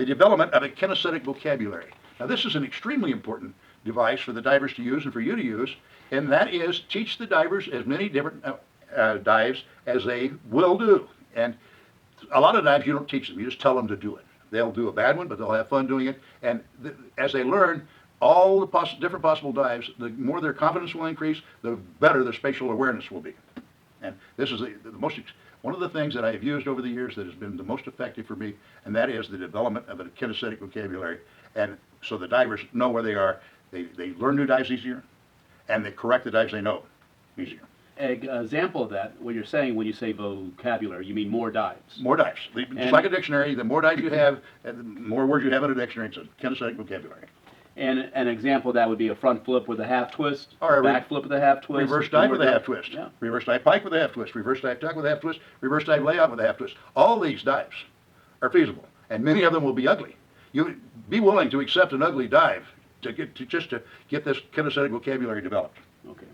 the development of a kinesthetic vocabulary. Now, this is an extremely important device for the divers to use and for you to use, and that is teach the divers as many different dives as they will do. And a lot of dives you don't teach them, you just tell them to do it. They'll do a bad one, but they'll have fun doing it. And as they learn all the different possible dives, the more their confidence will increase, the better their spatial awareness will be. And this is the most, one of the things that I have used over the years that has been the most effective for me, and that is the development of a kinesthetic vocabulary. And so the divers know where they are, they learn new dives easier, and they correct the dives they know easier. An example of that, what you're saying when you say vocabulary, you mean more dives. More dives. It's like a dictionary. The more dives you have, the more words you have in a dictionary. It's a kinesthetic vocabulary. And an example of that would be a front flip with a half twist, or a back flip with a half twist. Reverse dive with a half twist. Yeah. Reverse dive pike with a half twist. Reverse dive tuck with a half twist. Reverse dive layout with a half twist. All these dives are feasible, and many of them will be ugly. You be willing to accept an ugly dive to get this kinesthetic vocabulary developed. Okay.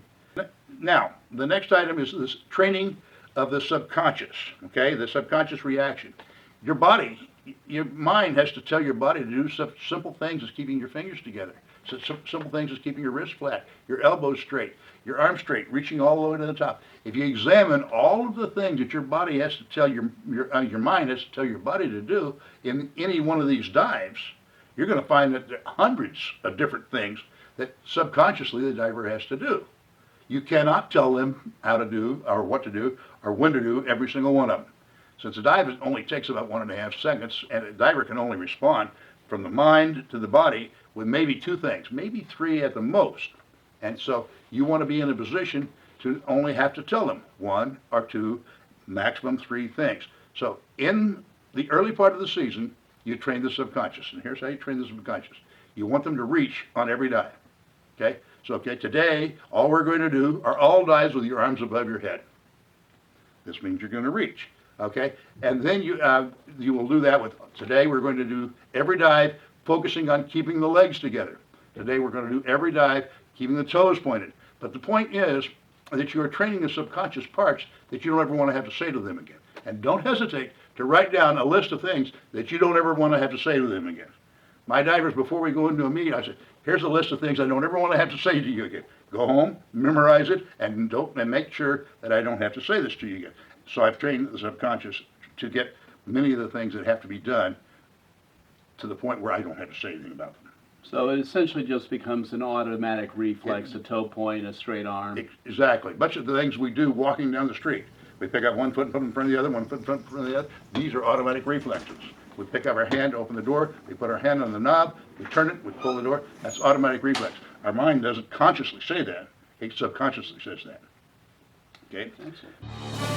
Now, the next item is this training of the subconscious, okay? The subconscious reaction. Your body, your mind has to tell your body to do simple things as keeping your fingers together. So simple things as keeping your wrist flat, your elbows straight, your arms straight, reaching all the way to the top. If you examine all of the things that your body has to tell your mind has to tell your body to do in any one of these dives, you're going to find that there are hundreds of different things that subconsciously the diver has to do. You cannot tell them how to do, or what to do, or when to do every single one of them. Since a dive only takes about 1.5 seconds, and a diver can only respond from the mind to the body with maybe 2 things, maybe 3 at the most. And so you want to be in a position to only have to tell them 1 or 2, maximum 3 things. So in the early part of the season, you train the subconscious. And here's how you train the subconscious. You want them to reach on every dive. Okay? So, okay, today, all we're going to do are all dives with your arms above your head. This means you're going to reach, okay? And then you will do that with, today we're going to do every dive focusing on keeping the legs together. Today we're going to do every dive keeping the toes pointed. But the point is that you are training the subconscious parts that you don't ever want to have to say to them again. And don't hesitate to write down a list of things that you don't ever want to have to say to them again. My divers, before we go into a meet, I said, here's a list of things I don't ever want to have to say to you again. Go home, memorize it, and make sure that I don't have to say this to you again. So I've trained the subconscious to get many of the things that have to be done to the point where I don't have to say anything about them. So it essentially just becomes an automatic reflex, a toe point, a straight arm. Exactly. Much of the things we do walking down the street. We pick up one foot and put it in front of the other, one foot in front of the other. These are automatic reflexes. We pick up our hand, open the door, we put our hand on the knob, we turn it, we pull the door. That's automatic reflex. Our mind doesn't consciously say that. It subconsciously says that. Okay? Excellent.